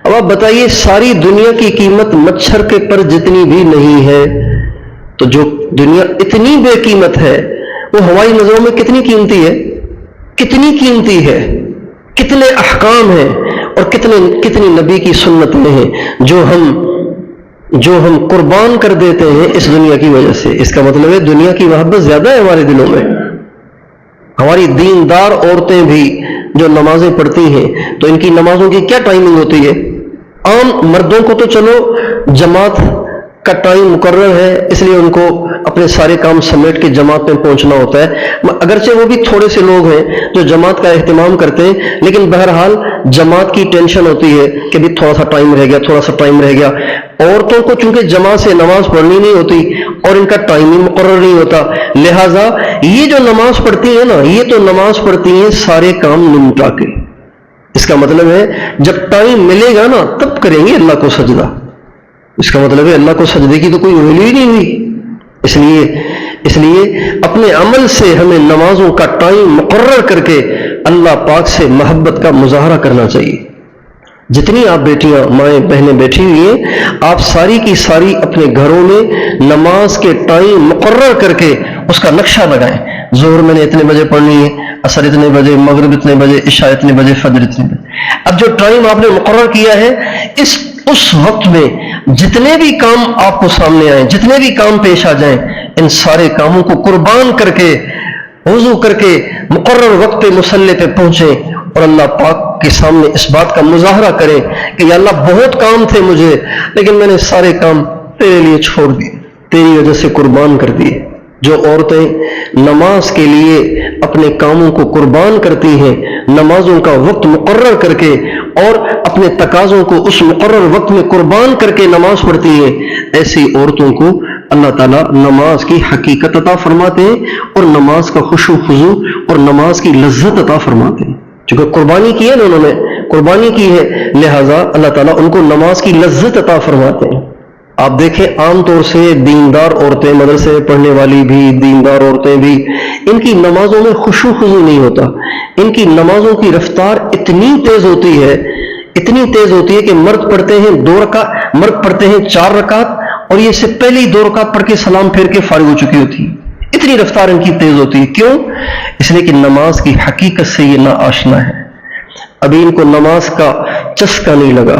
اب آپ بتائیے ساری دنیا کی قیمت مچھر کے پر جتنی بھی نہیں ہے تو جو دنیا اتنی بے قیمت ہے وہ ہماری نظروں میں کتنی قیمتی ہے، کتنے احکام ہیں اور کتنی نبی کی سنتیں ہیں جو ہم قربان کر دیتے ہیں اس دنیا کی وجہ سے۔ اس کا مطلب ہے دنیا کی محبت زیادہ ہے ہمارے دلوں میں۔ ہماری دیندار عورتیں بھی جو نمازیں پڑھتی ہیں تو ان کی نمازوں کی کیا ٹائمنگ ہوتی ہے؟ عام مردوں کو تو چلو جماعت کا ٹائم مقرر ہے، اس لیے ان کو اپنے سارے کام سمیٹ کے جماعت میں پہنچنا ہوتا ہے، اگرچہ وہ بھی تھوڑے سے لوگ ہیں جو جماعت کا اہتمام کرتے ہیں، لیکن بہرحال جماعت کی ٹینشن ہوتی ہے کہ بھی تھوڑا سا ٹائم رہ گیا۔ عورتوں کو چونکہ جماعت سے نماز پڑھنی نہیں ہوتی اور ان کا ٹائم ہی مقرر نہیں ہوتا، لہٰذا یہ جو نماز پڑھتی ہیں نا، یہ تو نماز پڑھتی ہیں سارے کام نمٹا کے۔ اس کا مطلب ہے جب ٹائم ملے گا نا تب کریں گے اللہ کو سجدہ۔ اس کا مطلب ہے اللہ کو سجدے کی تو کوئی ویلیو ہی نہیں ہوئی۔ اس لیے اپنے عمل سے ہمیں نمازوں کا ٹائم مقرر کر کے اللہ پاک سے محبت کا مظاہرہ کرنا چاہیے۔ جتنی آپ بیٹیاں مائیں بہنیں بیٹھی ہوئی ہیں، آپ ساری کی ساری اپنے گھروں میں نماز کے ٹائم مقرر کر کے اس کا نقشہ لگائیں۔ ظہر میں نے اتنے بجے پڑھنی ہے، عصر اتنے بجے، مغرب اتنے بجے، عشاء اتنے بجے، فجر اتنے بجے۔ اب جو ٹائم آپ نے مقرر کیا ہے اس وقت میں جتنے بھی کام آپ کو سامنے آئیں، جتنے بھی کام پیش آ جائیں، ان سارے کاموں کو قربان کر کے وضو کر کے مقرر وقت پہ مصلی پہ پہنچیں اور اللہ پاک کے سامنے اس بات کا مظاہرہ کریں کہ یا اللہ بہت کام تھے مجھے لیکن میں نے سارے کام تیرے لیے چھوڑ دیے، تیری وجہ سے قربان کر دیے۔ جو عورتیں نماز کے لیے اپنے کاموں کو قربان کرتی ہیں، نمازوں کا وقت مقرر کر کے اور اپنے تقاضوں کو اس مقرر وقت میں قربان کر کے نماز پڑھتی ہیں، ایسی عورتوں کو اللہ تعالیٰ نماز کی حقیقت عطا فرماتے ہیں اور نماز کا خشوع خضوع اور نماز کی لذت عطا فرماتے ہیں۔ چونکہ قربانی کی ہے نا، انہوں نے قربانی کی ہے، لہٰذا اللہ تعالیٰ ان کو نماز کی لذت عطا فرماتے ہیں۔ آپ دیکھیں عام طور سے دیندار عورتیں، مدرسے میں پڑھنے والی بھی دیندار عورتیں بھی، ان کی نمازوں میں خشوع خضوع نہیں ہوتا۔ ان کی نمازوں کی رفتار اتنی تیز ہوتی ہے کہ مرد پڑھتے ہیں 2 رکعت، مرد پڑھتے ہیں 4 رکعت اور یہ سے پہلے ہی 2 رکعت پڑھ کے سلام پھیر کے فارغ ہو چکی ہوتی ہے۔ اتنی رفتار ان کی تیز ہوتی ہے، کیوں؟ اس لیے کہ نماز کی حقیقت سے یہ نا آشنا ہے۔ ابھی ان کو نماز کا چسکا نہیں لگا،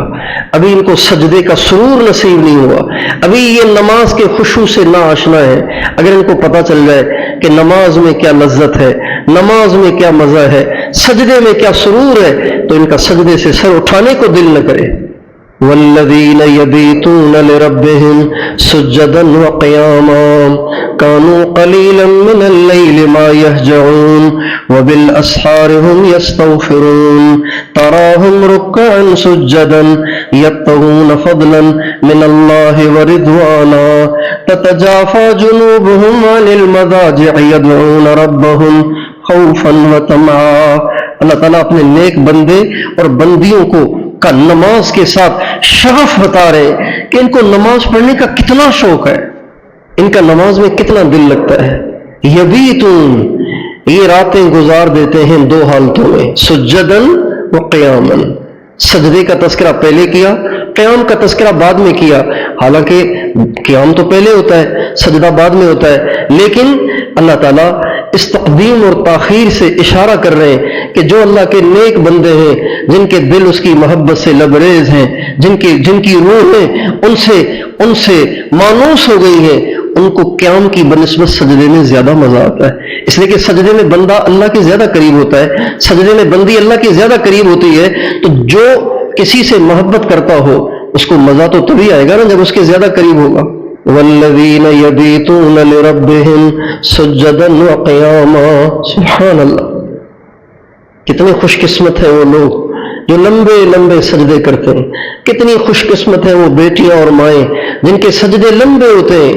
ابھی ان کو سجدے کا سرور نصیب نہیں ہوا، ابھی یہ نماز کے خشوع سے نا آشنا ہے۔ اگر ان کو پتہ چل جائے کہ نماز میں کیا لذت ہے، نماز میں کیا مزہ ہے، سجدے میں کیا سرور ہے، تو ان کا سجدے سے سر اٹھانے کو دل نہ کرے۔ والذین یبیتون لربہم سجدا وقیاما كانوا قليلا من الليل ما يهجعون وبالأسحار هم يستغفرون تراهم ركعا سجدا يبتغون فضلا من الله ورضوانا تتجافى جنوبهم عن المضاجع يدعون ربهم خوفا وطمعا۔ اللہ تعالیٰ اپنے نیک بندے اور بندیوں کو کا نماز کے ساتھ شغف بتا رہے کہ ان کو نماز پڑھنے کا کتنا شوق ہے، ان کا نماز میں کتنا دل لگتا ہے۔ یبیتون، یہ راتیں گزار دیتے ہیں دو حالتوں میں، سجدن و قیامن۔ سجدے کا تذکرہ پہلے کیا، قیام کا تذکرہ بعد میں کیا، حالانکہ قیام تو پہلے ہوتا ہے، سجدہ بعد میں ہوتا ہے، لیکن اللہ تعالیٰ اس تقدیم اور تاخیر سے اشارہ کر رہے ہیں کہ جو اللہ کے نیک بندے ہیں، جن کے دل اس کی محبت سے لبریز ہیں، جن کی روحیں ان سے مانوس ہو گئی ہیں، ان کو قیام کی بنسبت سجدے میں زیادہ مزہ آتا ہے، اس لیے کہ سجدے میں بندہ اللہ کے زیادہ قریب ہوتا ہے، سجدے میں بندی اللہ کے زیادہ قریب ہوتی ہے۔ تو جو کسی سے محبت کرتا ہو اس کو مزہ تو تبھی آئے گا نا جب اس کے زیادہ قریب ہوگا۔ والذین یبیتون لربہم سجدا وقیاما، سبحان اللہ، کتنے خوش قسمت ہیں وہ لوگ جو لمبے لمبے سجدے کرتے ہیں، کتنی خوش قسمت ہیں وہ بیٹیاں اور مائیں جن کے سجدے لمبے ہوتے ہیں،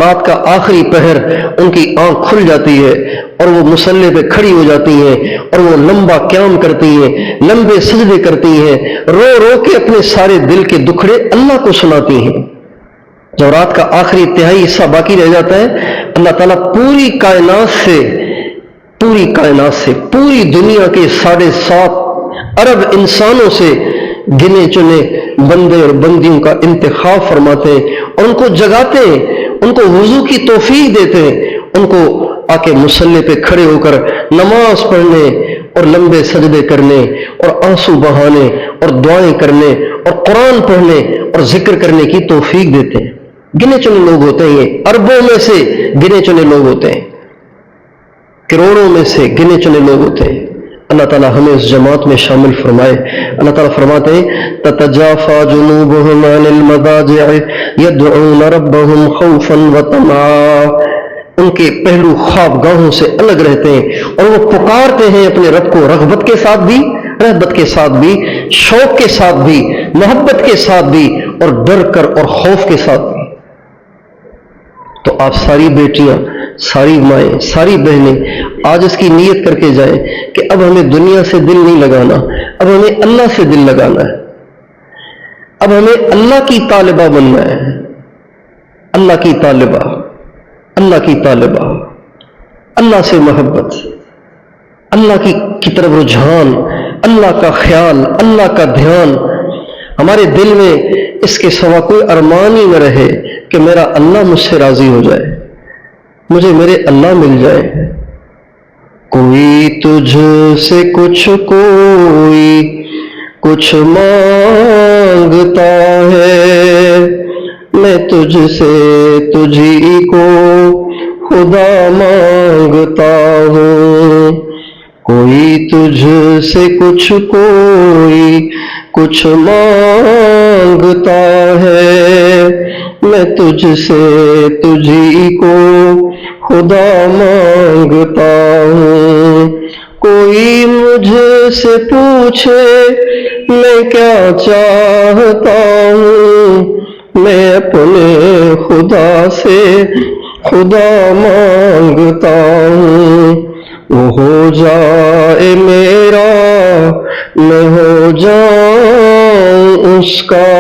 رات کا آخری پہر ان کی آنکھ کھل جاتی ہے اور وہ مصلی پہ کھڑی ہو جاتی ہیں اور وہ لمبا قیام کرتی ہیں، لمبے سجدے کرتی ہیں، رو رو کے اپنے سارے دل کے دکھڑے اللہ کو سناتی ہیں۔ جب رات کا آخری تہائی حصہ باقی رہ جاتا ہے، اللہ تعالیٰ پوری کائنات سے پوری دنیا کے 7.5 ارب انسانوں سے گنے چنے بندے اور بندیوں کا انتخاب فرماتے ہیں اور ان کو جگاتے ہیں، ان کو وضو کی توفیق دیتے ہیں، ان کو آ کے مصلی پہ کھڑے ہو کر نماز پڑھنے اور لمبے سجدے کرنے اور آنسو بہانے اور دعائیں کرنے اور قرآن پڑھنے اور ذکر کرنے کی توفیق دیتے ہیں۔ گنے چنے لوگ ہوتے ہیں، یہ اربوں میں سے گنے چنے لوگ ہوتے ہیں، کروڑوں میں سے گنے چنے لوگ ہوتے ہیں۔ اللہ تعالیٰ ہمیں اس جماعت میں شامل فرمائے۔ اللہ تعالیٰ فرماتے ہیں تتجافى جنوبهم عن المضاجع يدعون ربهم خوفا وطمعا، ان کے پہلو خوابگاہوں سے الگ رہتے ہیں اور وہ پکارتے ہیں اپنے رب کو رغبت کے ساتھ بھی، رغبت کے ساتھ بھی، شوق کے ساتھ بھی، محبت کے ساتھ بھی، اور ڈر کر اور خوف کے ساتھ بھی۔ تو آپ ساری بیٹیاں، ساری مائیں، ساری بہنیں آج اس کی نیت کر کے جائیں کہ اب ہمیں دنیا سے دل نہیں لگانا، اب ہمیں اللہ سے دل لگانا ہے، اب ہمیں اللہ کی طالبہ بننا ہے، اللہ کی طالبہ، اللہ کی طالبہ، اللہ سے محبت، اللہ کی طرف رجحان، اللہ کا خیال، اللہ کا دھیان، ہمارے دل میں اس کے سوا کوئی ارمان ہی نہ رہے کہ میرا اللہ مجھ سے راضی ہو جائے، مجھے میرے اللہ مل جائے۔ کوئی تجھ سے کچھ مانگتا ہے، میں تجھ سے تجھی کو خدا مانگتا ہوں۔ کوئی تجھ سے کچھ مانگتا ہے، میں تجھ سے تجھی کو خدا مانگتا ہوں۔ کوئی مجھ سے پوچھے میں کیا چاہتا ہوں، میں اپنے خدا سے خدا مانگتا ہوں۔ وہ ہو جائے میرا، میں ہو جاؤں اس کا،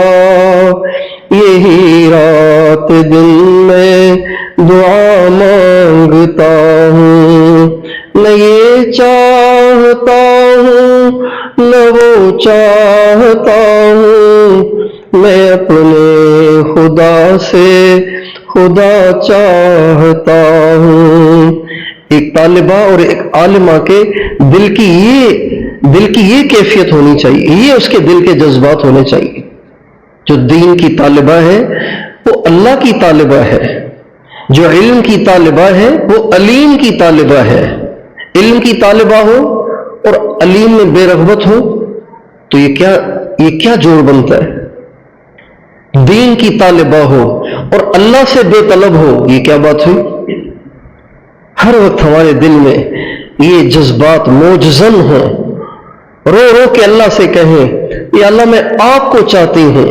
یہی رات دن میں دعا مانگتا ہوں۔ نہ یہ چاہتا ہوں نہ وہ چاہتا ہوں، میں اپنے خدا سے خدا چاہتا ہوں۔ ایک طالبہ اور ایک عالمہ کے دل کی دل کی یہ کیفیت ہونی چاہیے، یہ اس کے دل کے جذبات ہونے چاہیے. جو دین کی طالبہ ہے وہ اللہ کی طالبہ ہے، جو علم کی طالبہ ہے وہ علیم کی طالبہ ہے. علم کی طالبہ ہو اور علیم میں بے رغبت ہو تو یہ کیا جوڑ بنتا ہے؟ دین کی طالبہ ہو اور اللہ سے بے طلب ہو، یہ کیا بات ہوئی؟ ہر وقت ہمارے دل میں یہ جذبات موجزن ہوں، رو رو کے اللہ سے کہیں یا اللہ میں آپ کو چاہتی ہوں،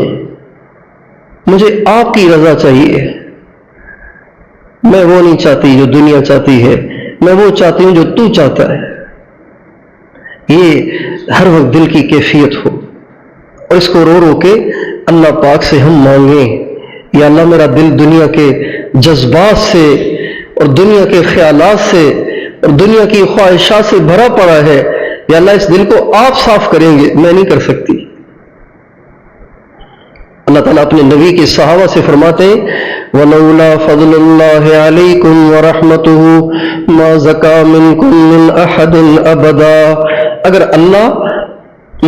مجھے آپ کی رضا چاہیے، میں وہ نہیں چاہتی جو دنیا چاہتی ہے، میں وہ چاہتی ہوں جو تو چاہتا ہے. یہ ہر وقت دل کی کیفیت ہو اور اس کو رو رو کے اللہ پاک سے ہم مانگیں، یا اللہ میرا دل دنیا کے جذبات سے اور دنیا کے خیالات سے اور دنیا کی خواہشات سے بھرا پڑا ہے، یا اللہ اس دل کو آپ صاف کریں گے، میں نہیں کر سکتی. اللہ تعالیٰ اپنے نبی کے صحابہ سے فرماتے ہیں وَلَوْلَا فَضْلُ اللَّهِ عَلَيْكُمْ وَرَحْمَتُهُ مَا زَكَىٰ مِنْكُمْ مِنْ أَحَدٍ أَبَدًا. اگر اللہ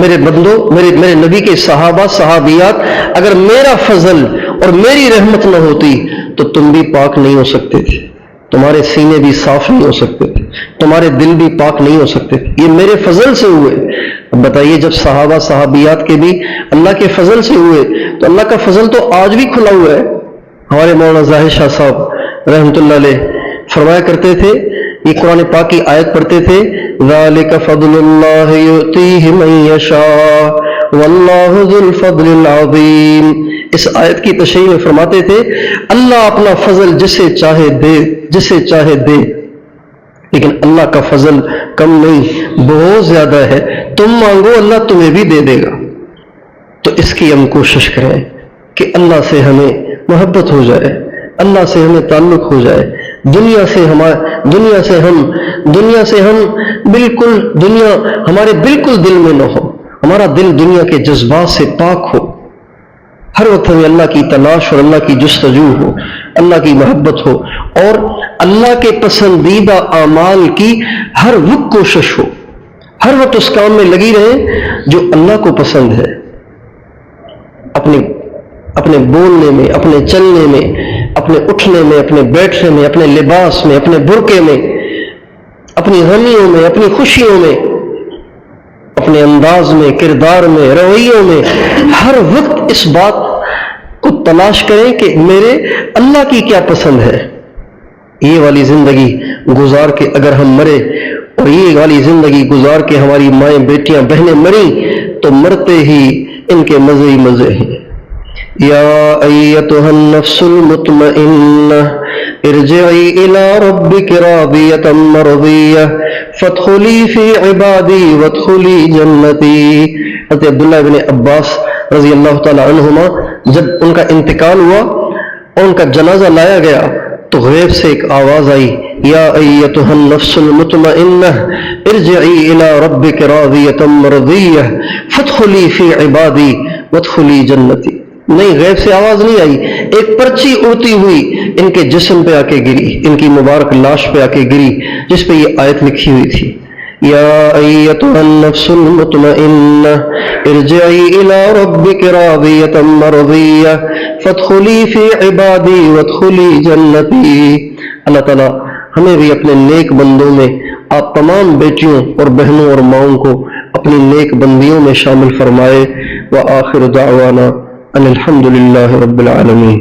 میرے بندوں، میرے نبی کے صحابہ صحابیات، اگر میرا فضل اور میری رحمت نہ ہوتی تو تم بھی پاک نہیں ہو سکتے تھے، تمہارے سینے بھی صاف نہیں ہو سکتے تھے، تمہارے دل بھی پاک نہیں ہو سکتے تھے. یہ میرے فضل سے ہوئے. اب بتائیے جب صحابہ صحابیات کے بھی اللہ کے فضل سے ہوئے تو اللہ کا فضل تو آج بھی کھلا ہوا ہے. ہمارے مولانا ظاہر شاہ صاحب رحمۃ اللہ علیہ فرمایا کرتے تھے، یہ قرآن پاک کی آیت پڑھتے تھے ذَلِكَ فَضْلُ اللَّهِ يُؤْتِيهِ مَن يَشَاءُ وَاللَّهُ ذُو الْفَضْلِ الْعَظِيمِ. اس آیت کی تشریح میں فرماتے تھے اللہ اپنا فضل جسے چاہے دے، لیکن اللہ کا فضل کم نہیں، بہت زیادہ ہے. تم مانگو اللہ تمہیں بھی دے دے گا. تو اس کی ہم کوشش کریں کہ اللہ سے ہمیں محبت ہو جائے، اللہ سے ہمیں تعلق ہو جائے، دنیا سے ہم بالکل دنیا ہمارے بالکل دل میں نہ ہو، ہمارا دل دنیا کے جذبات سے پاک ہو. ہر وقت ہمیں اللہ کی تلاش اور اللہ کی جستجو ہو، اللہ کی محبت ہو اور اللہ کے پسندیدہ اعمال کی ہر وقت کوشش ہو. ہر وقت اس کام میں لگی رہے جو اللہ کو پسند ہے. اپنے بولنے میں، اپنے چلنے میں، اپنے اٹھنے میں، اپنے بیٹھنے میں، اپنے لباس میں، اپنے برقعے میں، اپنی غمیوں میں، اپنی خوشیوں میں، اپنے انداز میں، کردار میں، رویوں میں، ہر وقت اس بات کو تلاش کریں کہ میرے اللہ کی کیا پسند ہے. یہ والی زندگی گزار کے اگر ہم مرے اور یہ والی زندگی گزار کے ہماری مائیں بیٹیاں بہنیں مریں تو مرتے ہی ان کے مزے ہی مزے ہیں. یا ایتھا النفس المطمئنہ ارجعی الی ربک راضیۃ مرضیہ فادخلی فی عبادی وادخلی جنتی. حضرت عبداللہ بن عباس رضی اللہ تعالی عنہما جب ان کا انتقال ہوا اور ان کا جنازہ لایا گیا تو غیب سے ایک آواز آئی یا ایتھا النفس المطمئنہ ارجعی الی ربک راضیۃ مرضیہ فادخلی فی عبادی وادخلی جنتی. نہیں، غیب سے آواز نہیں آئی، ایک پرچی اڑتی ہوئی ان کے جسم پہ آ کے گری، ان کی مبارک لاش پہ آ کے گری جس پہ یہ آیت لکھی ہوئی تھی یا ایتھا النفس المطمئنہ ارجعی الی ربک راضیۃ مرضیہ فادخلی فی عبادی وادخلی جنتی. اللہ تعالیٰ ہمیں بھی اپنے نیک بندوں میں، آپ تمام بیٹیوں اور بہنوں اور ماؤں کو اپنی نیک بندیوں میں شامل فرمائے. وآخر دعوانا ان الحمد للہ رب العالمین.